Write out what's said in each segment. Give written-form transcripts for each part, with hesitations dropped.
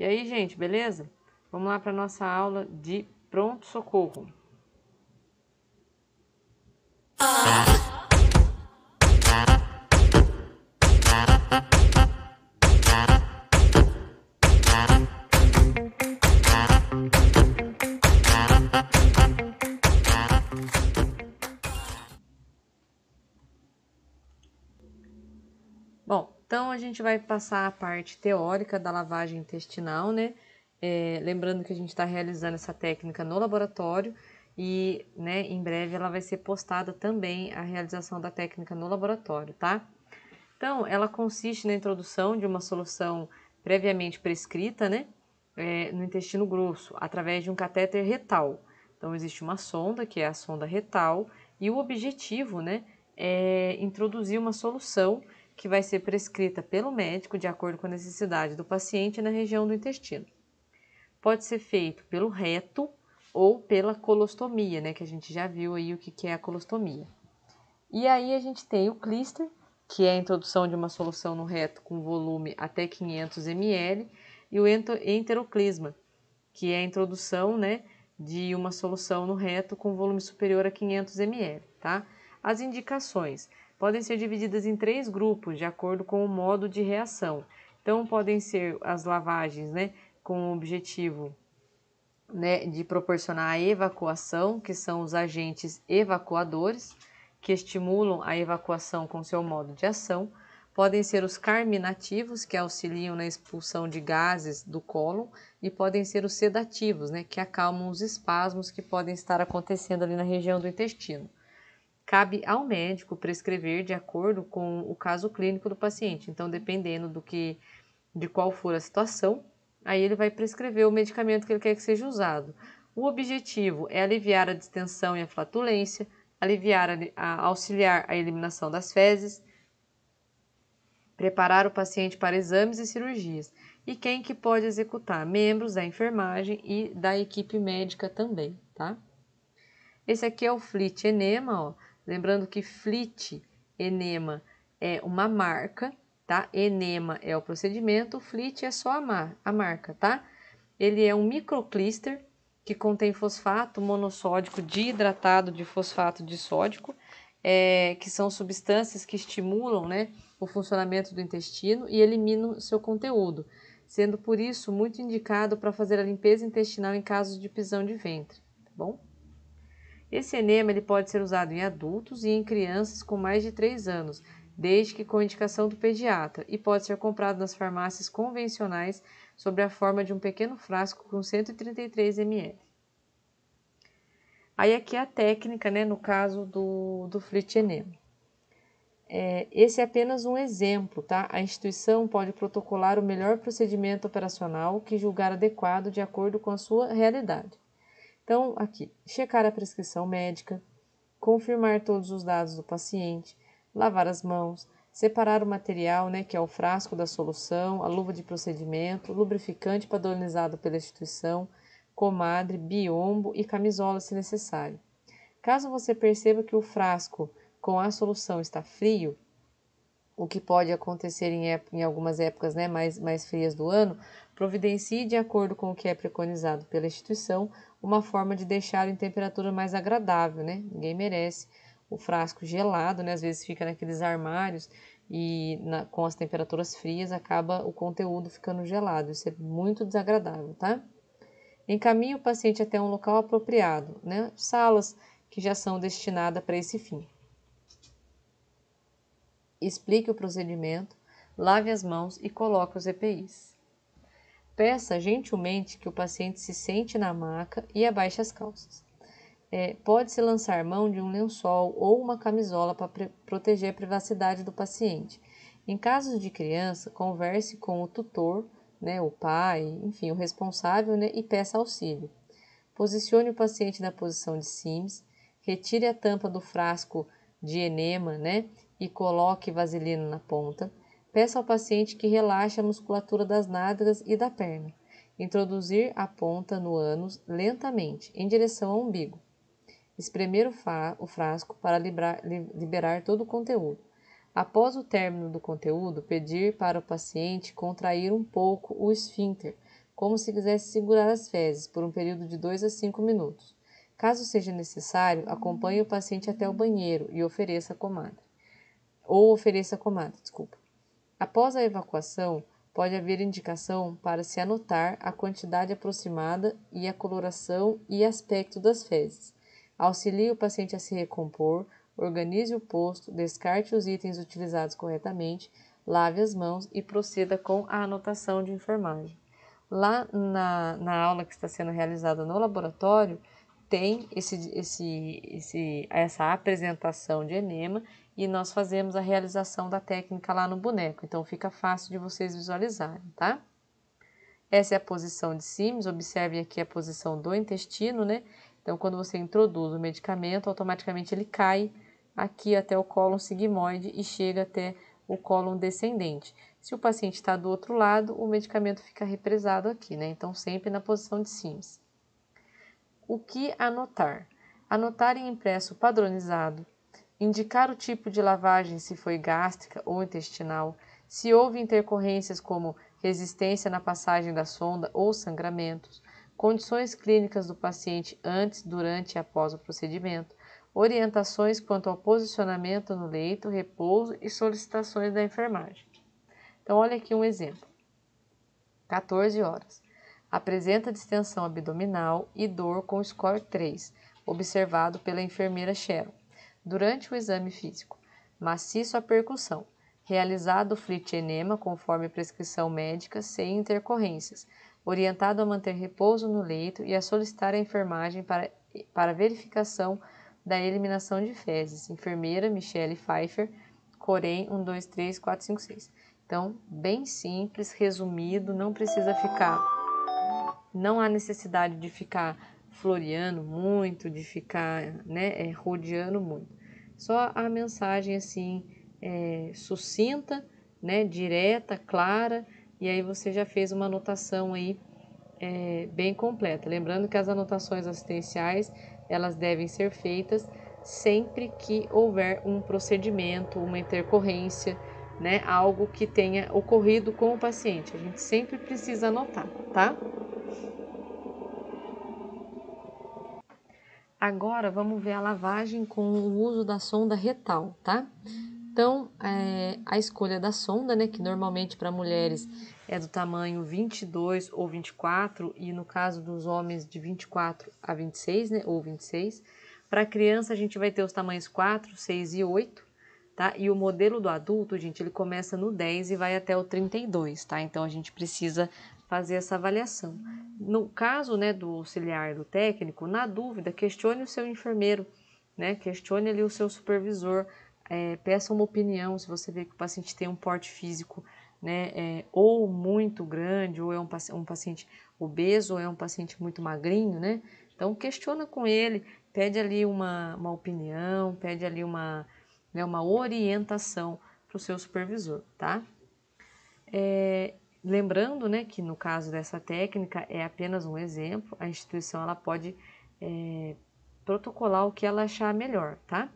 E aí, gente, beleza? Vamos lá para nossa aula de pronto-socorro. Bom, então a gente vai passar a parte teórica da lavagem intestinal, né? Lembrando que a gente está realizando essa técnica no laboratório e, né, em breve ela vai ser postada também a realização da técnica no laboratório, tá? Então, ela consiste na introdução de uma solução previamente prescrita, né, no intestino grosso, através de um catéter retal. Então, existe uma sonda, que é a sonda retal, e o objetivo, né, é introduzir uma solução que vai ser prescrita pelo médico de acordo com a necessidade do paciente na região do intestino. Pode ser feito pelo reto ou pela colostomia, né, que a gente já viu aí o que é a colostomia. E aí a gente tem o Clister, que é a introdução de uma solução no reto com volume até 500 ml, e o enteroclisma, que é a introdução, né, de uma solução no reto com volume superior a 500 ml, tá? As indicações podem ser divididas em 3 grupos, de acordo com o modo de reação. Então, podem ser as lavagens, né, com o objetivo, né, de proporcionar a evacuação, que são os agentes evacuadores, que estimulam a evacuação com seu modo de ação. Podem ser os carminativos, que auxiliam na expulsão de gases do cólon, e podem ser os sedativos, né, que acalmam os espasmos que podem estar acontecendo ali na região do intestino. Cabe ao médico prescrever de acordo com o caso clínico do paciente. Então, dependendo de qual for a situação, aí ele vai prescrever o medicamento que ele quer que seja usado. O objetivo é aliviar a distensão e a flatulência, auxiliar a eliminação das fezes, preparar o paciente para exames e cirurgias. E quem que pode executar? Membros da enfermagem e da equipe médica também, tá? Esse aqui é o Flit Enema, ó. Lembrando que Flit Enema é uma marca, tá? Enema é o procedimento, Flit é só a marca, tá? Ele é um microclister que contém fosfato monossódico diidratado de fosfato de sódico, que são substâncias que estimulam, né, o funcionamento do intestino e eliminam seu conteúdo, sendo por isso muito indicado para fazer a limpeza intestinal em casos de prisão de ventre, tá bom? Esse enema ele pode ser usado em adultos e em crianças com mais de 3 anos, desde que com indicação do pediatra, e pode ser comprado nas farmácias convencionais sob a forma de um pequeno frasco com 133 ml. Aí aqui é a técnica, né, no caso do Flit Enema. Esse é apenas um exemplo, tá? A instituição pode protocolar o melhor procedimento operacional que julgar adequado de acordo com a sua realidade. Então, aqui, checar a prescrição médica, confirmar todos os dados do paciente, lavar as mãos, separar o material, né, que é o frasco da solução, a luva de procedimento, lubrificante padronizado pela instituição, comadre, biombo e camisola se necessário. Caso você perceba que o frasco com a solução está frio, o que pode acontecer em algumas épocas, né, mais frias do ano, providencie, de acordo com o que é preconizado pela instituição, uma forma de deixar em temperatura mais agradável, né? Ninguém merece o frasco gelado, né? Às vezes fica naqueles armários e com as temperaturas frias acaba o conteúdo ficando gelado. Isso é muito desagradável, tá? Encaminhe o paciente até um local apropriado, né? Salas que já são destinadas para esse fim. Explique o procedimento, lave as mãos e coloque os EPIs. Peça gentilmente que o paciente se sente na maca e abaixe as calças. Pode-se lançar mão de um lençol ou uma camisola para proteger a privacidade do paciente. Em casos de criança, converse com o tutor, né, o pai, enfim, o responsável, né, e peça auxílio. Posicione o paciente na posição de Sims, retire a tampa do frasco de enema, né, e coloque vaselina na ponta. Peça ao paciente que relaxe a musculatura das nádegas e da perna. Introduzir a ponta no ânus lentamente, em direção ao umbigo. Espremer o frasco para liberar todo o conteúdo. Após o término do conteúdo, pedir para o paciente contrair um pouco o esfíncter, como se quisesse segurar as fezes por um período de 2 a 5 minutos. Caso seja necessário, acompanhe o paciente até o banheiro e ofereça a comadre. Após a evacuação, pode haver indicação para se anotar a quantidade aproximada e a coloração e aspecto das fezes. Auxilie o paciente a se recompor, organize o posto, descarte os itens utilizados corretamente, lave as mãos e proceda com a anotação de enfermagem. Lá na aula que está sendo realizada no laboratório, tem essa apresentação de enema e nós fazemos a realização da técnica lá no boneco, então fica fácil de vocês visualizarem, tá? Essa é a posição de Sims, observe aqui a posição do intestino, né? Então, quando você introduz o medicamento, automaticamente ele cai aqui até o cólon sigmoide e chega até o cólon descendente. Se o paciente está do outro lado, o medicamento fica represado aqui, né? Então, sempre na posição de Sims. O que anotar? Anotar em impresso padronizado, indicar o tipo de lavagem, se foi gástrica ou intestinal, se houve intercorrências como resistência na passagem da sonda ou sangramentos, condições clínicas do paciente antes, durante e após o procedimento, orientações quanto ao posicionamento no leito, repouso e solicitações da enfermagem. Então, olha aqui um exemplo. 14 horas. Apresenta distensão abdominal e dor com score 3, observado pela enfermeira Sharon. Durante o exame físico, maciço a percussão, realizado o FLIT enema conforme prescrição médica sem intercorrências, orientado a manter repouso no leito e a solicitar a enfermagem para verificação da eliminação de fezes. Enfermeira Michelle Pfeiffer, Corém 123456. Então, bem simples, resumido, não precisa ficar, não há necessidade de ficar floreando muito, de ficar, né, rodeando muito. Só a mensagem assim, sucinta, né, direta, clara, e aí você já fez uma anotação aí bem completa. Lembrando que as anotações assistenciais, elas devem ser feitas sempre que houver um procedimento, uma intercorrência, né, algo que tenha ocorrido com o paciente. A gente sempre precisa anotar, tá? Agora vamos ver a lavagem com o uso da sonda retal, tá? Então, a escolha da sonda, né, que normalmente para mulheres é do tamanho 22 ou 24, e no caso dos homens de 24 a 26, né, ou 26. Para criança a gente vai ter os tamanhos 4, 6 e 8, tá? E o modelo do adulto, gente, ele começa no 10 e vai até o 32, tá? Então a gente precisa fazer essa avaliação. No caso, né, do auxiliar do técnico, na dúvida, questione o seu enfermeiro, né? Questione ali o seu supervisor, peça uma opinião se você vê que o paciente tem um porte físico, né, ou muito grande, ou é um paciente obeso, ou é um paciente muito magrinho, né? Então questiona com ele, pede ali uma opinião, pede ali uma orientação para o seu supervisor, tá? Lembrando, né, que no caso dessa técnica é apenas um exemplo, a instituição ela pode protocolar o que ela achar melhor, tá?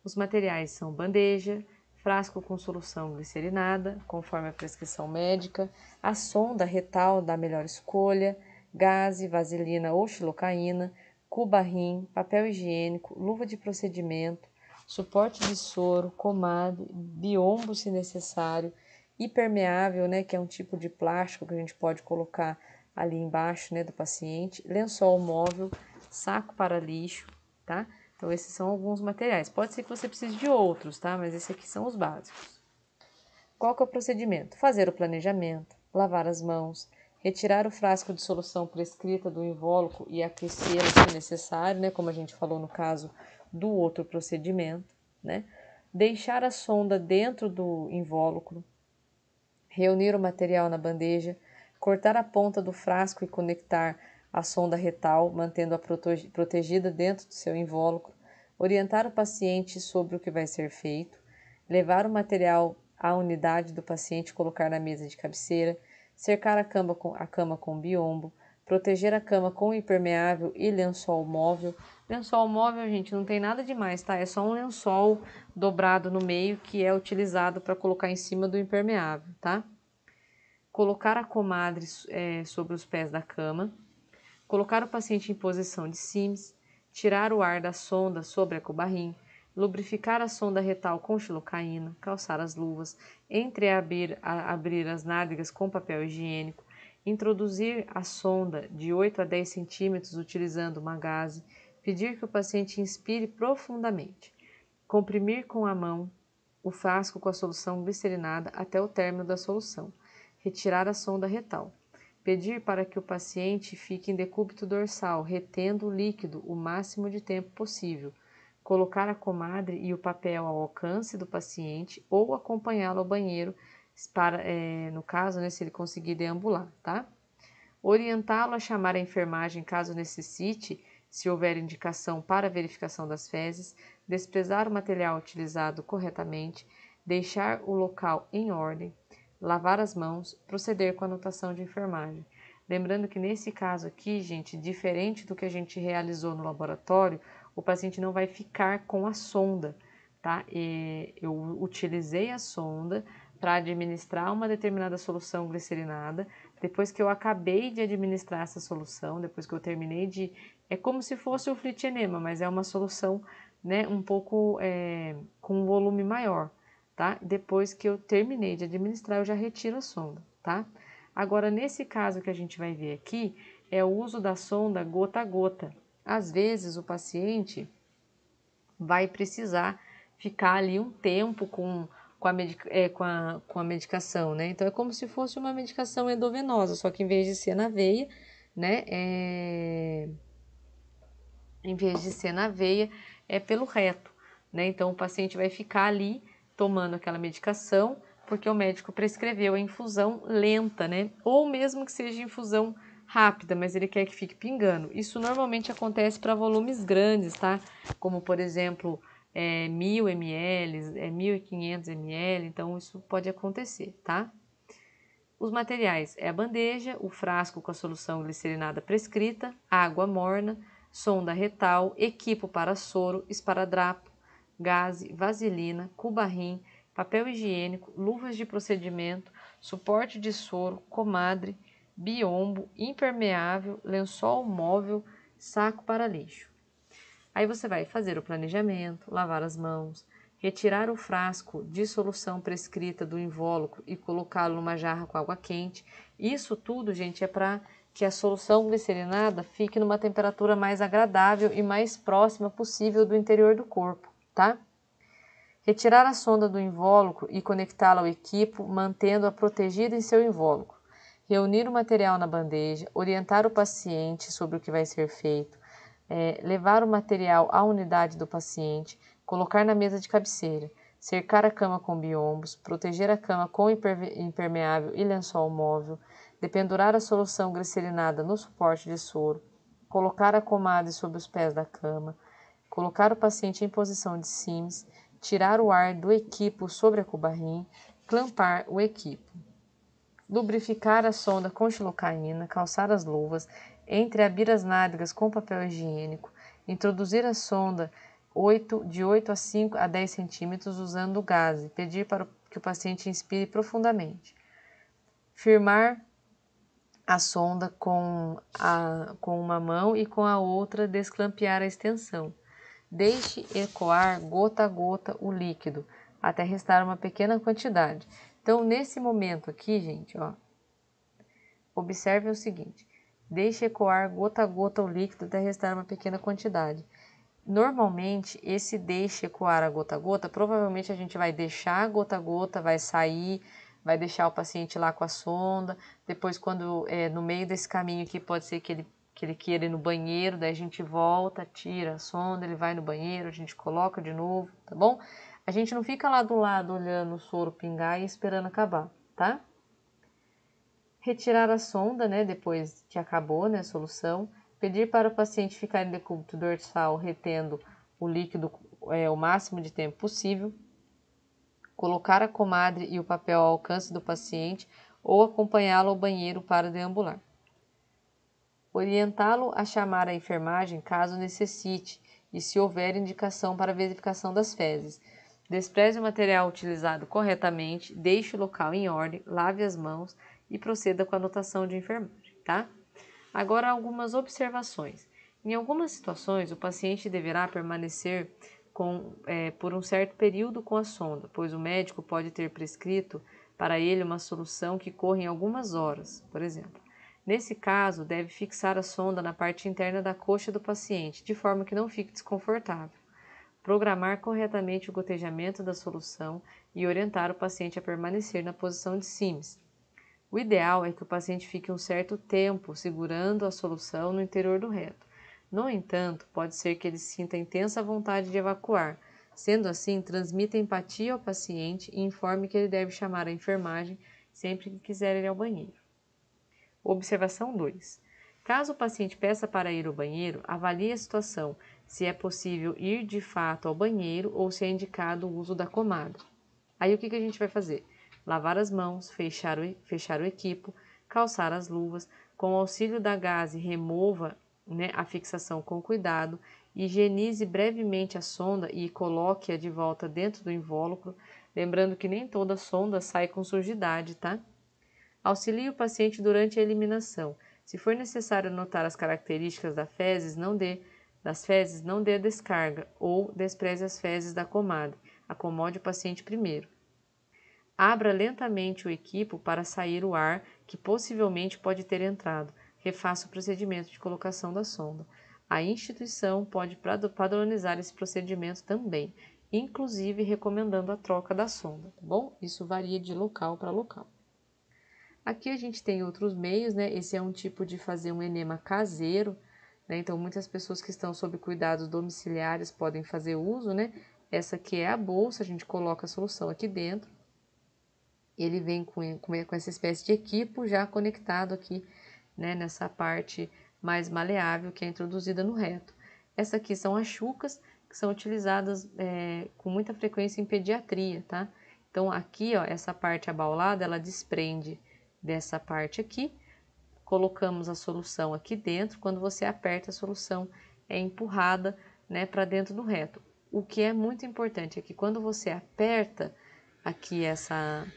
Os materiais são bandeja, frasco com solução glicerinada, conforme a prescrição médica, a sonda retal da melhor escolha, gaze, vaselina ou xilocaína, cubarrim, papel higiênico, luva de procedimento, suporte de soro, comadre, biombo se necessário, hipermeável, né, que é um tipo de plástico que a gente pode colocar ali embaixo, né, do paciente, lençol móvel, saco para lixo, tá? Então, esses são alguns materiais. Pode ser que você precise de outros, tá? Mas esses aqui são os básicos. Qual que é o procedimento? Fazer o planejamento, lavar as mãos, retirar o frasco de solução prescrita do invólucro e aquecê-lo se necessário, né? Como a gente falou no caso do outro procedimento, né? Deixar a sonda dentro do invólucro, reunir o material na bandeja, cortar a ponta do frasco e conectar a sonda retal, mantendo-a protegida dentro do seu invólucro, orientar o paciente sobre o que vai ser feito, levar o material à unidade do paciente e colocar na mesa de cabeceira, cercar a cama com biombo, proteger a cama com impermeável e lençol móvel. Lençol móvel, gente, não tem nada demais, tá? É só um lençol dobrado no meio que é utilizado para colocar em cima do impermeável, tá? colocar a comadre sobre os pés da cama, colocar o paciente em posição de Sims, tirar o ar da sonda sobre a cobarrim, lubrificar a sonda retal com xilocaína, calçar as luvas, abrir as nádegas com papel higiênico, introduzir a sonda de 8 a 10 centímetros utilizando uma gaze, pedir que o paciente inspire profundamente, comprimir com a mão o frasco com a solução glicerinada até o término da solução, retirar a sonda retal, pedir para que o paciente fique em decúbito dorsal, retendo o líquido o máximo de tempo possível, colocar a comadre e o papel ao alcance do paciente ou acompanhá-lo ao banheiro, no caso, né, se ele conseguir deambular, tá? Orientá-lo a chamar a enfermagem caso necessite, se houver indicação para verificação das fezes, desprezar o material utilizado corretamente, deixar o local em ordem, lavar as mãos, proceder com a anotação de enfermagem. Lembrando que nesse caso aqui, gente, diferente do que a gente realizou no laboratório, o paciente não vai ficar com a sonda, tá? Eu utilizei a sonda para administrar uma determinada solução glicerinada. Depois que eu acabei de administrar essa solução, depois que eu terminei de... É como se fosse o flitienema, mas é uma solução, né, um pouco com um volume maior, tá? Depois que eu terminei de administrar, eu já retiro a sonda, tá? Agora, nesse caso que a gente vai ver aqui, é o uso da sonda gota a gota. Às vezes, o paciente vai precisar ficar ali um tempo com a medicação, né? Então, é como se fosse uma medicação endovenosa, só que em vez de ser na veia, né? Em vez de ser na veia, é pelo reto, né? Então, o paciente vai ficar ali tomando aquela medicação, porque o médico prescreveu a infusão lenta, né? Ou mesmo que seja infusão rápida, mas ele quer que fique pingando. Isso normalmente acontece para volumes grandes, tá? Como, por exemplo, 1.000 ml, 1.500 ml, então isso pode acontecer, tá? Os materiais é a bandeja, o frasco com a solução glicerinada prescrita, água morna, sonda retal, equipo para soro, esparadrapo, gaze, vaselina, cubarrim, papel higiênico, luvas de procedimento, suporte de soro, comadre, biombo, impermeável, lençol móvel, saco para lixo. Aí você vai fazer o planejamento, lavar as mãos, retirar o frasco de solução prescrita do invólucro e colocá-lo numa jarra com água quente. Isso tudo, gente, é para que a solução glicerinada fique numa temperatura mais agradável e mais próxima possível do interior do corpo, tá? Retirar a sonda do invólucro e conectá-la ao equipo, mantendo-a protegida em seu invólucro. Reunir o material na bandeja, orientar o paciente sobre o que vai ser feito, levar o material à unidade do paciente, colocar na mesa de cabeceira, cercar a cama com biombos, proteger a cama com impermeável e lençol móvel, dependurar a solução glicerinada no suporte de soro, colocar a comadre sobre os pés da cama, colocar o paciente em posição de Sims, tirar o ar do equipo sobre a cubarrim, clampar o equipo. Lubrificar a sonda com xilocaína, calçar as luvas, entreabrir as nádegas com papel higiênico, introduzir a sonda de 8 a 5 a 10 centímetros usando o gaze, pedir para que o paciente inspire profundamente. Firmar a sonda com uma mão e com a outra desclampear a extensão. Deixe ecoar gota a gota o líquido, até restar uma pequena quantidade. Então, nesse momento aqui, gente, ó, observe o seguinte: deixe ecoar gota a gota o líquido até restar uma pequena quantidade. Normalmente, esse deixe ecoar a gota, provavelmente a gente vai deixar a gota, vai sair, vai deixar o paciente lá com a sonda. Depois, quando no meio desse caminho aqui, pode ser que ele queira ir no banheiro, daí a gente volta, tira a sonda, ele vai no banheiro, a gente coloca de novo, tá bom? A gente não fica lá do lado olhando o soro pingar e esperando acabar, tá? Retirar a sonda, né, depois que acabou, né, a solução. Pedir para o paciente ficar em decúbito dorsal, retendo o líquido o máximo de tempo possível. Colocar a comadre e o papel ao alcance do paciente ou acompanhá-lo ao banheiro para deambular. Orientá-lo a chamar a enfermagem caso necessite e se houver indicação para verificação das fezes. Despreze o material utilizado corretamente, deixe o local em ordem, lave as mãos e proceda com a anotação de enfermagem, tá? Agora, algumas observações. Em algumas situações, o paciente deverá permanecer por um certo período com a sonda, pois o médico pode ter prescrito para ele uma solução que corre em algumas horas, por exemplo. Nesse caso, deve fixar a sonda na parte interna da coxa do paciente, de forma que não fique desconfortável. Programar corretamente o gotejamento da solução e orientar o paciente a permanecer na posição de Sims. O ideal é que o paciente fique um certo tempo segurando a solução no interior do reto. No entanto, pode ser que ele sinta intensa vontade de evacuar. Sendo assim, transmita empatia ao paciente e informe que ele deve chamar a enfermagem sempre que quiser ir ao banheiro. Observação 2. Caso o paciente peça para ir ao banheiro, avalie a situação, se é possível ir de fato ao banheiro ou se é indicado o uso da comadre. Aí o que a gente vai fazer? Lavar as mãos, fechar o equipo, calçar as luvas, com o auxílio da gaze remova, a fixação com cuidado, higienize brevemente a sonda e coloque-a de volta dentro do invólucro, lembrando que nem toda sonda sai com sujidade, tá? Auxilie o paciente durante a eliminação. Se for necessário anotar as características das fezes, não dê a descarga ou despreze as fezes da comadre. Acomode o paciente primeiro. Abra lentamente o equipo para sair o ar que possivelmente pode ter entrado. Refaça o procedimento de colocação da sonda. A instituição pode padronizar esse procedimento também, inclusive recomendando a troca da sonda, tá bom? Isso varia de local para local. Aqui a gente tem outros meios, né? Esse é um tipo de fazer um enema caseiro, né? Então, muitas pessoas que estão sob cuidados domiciliares podem fazer uso, né? Essa aqui é a bolsa, a gente coloca a solução aqui dentro. Ele vem com essa espécie de equipo já conectado aqui, né? Nessa parte mais maleável que é introduzida no reto. Essa aqui são as chucas, que são utilizadas com muita frequência em pediatria, tá? Então, aqui, ó, essa parte abaulada, ela desprende dessa parte aqui, colocamos a solução aqui dentro, quando você aperta a solução é empurrada, né, para dentro do reto. O que é muito importante é que quando você aperta aqui essa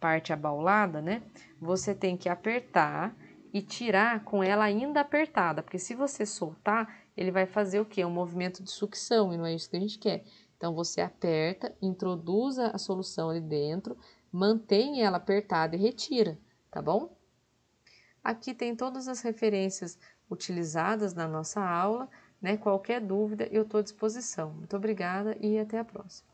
parte abaulada, né, você tem que apertar e tirar com ela ainda apertada, porque se você soltar, ele vai fazer o quê? Um movimento de sucção, e não é isso que a gente quer. Então, você aperta, introduza a solução ali dentro, mantém ela apertada e retira, tá bom? Aqui tem todas as referências utilizadas na nossa aula, né? Qualquer dúvida, eu estou à disposição. Muito obrigada e até a próxima.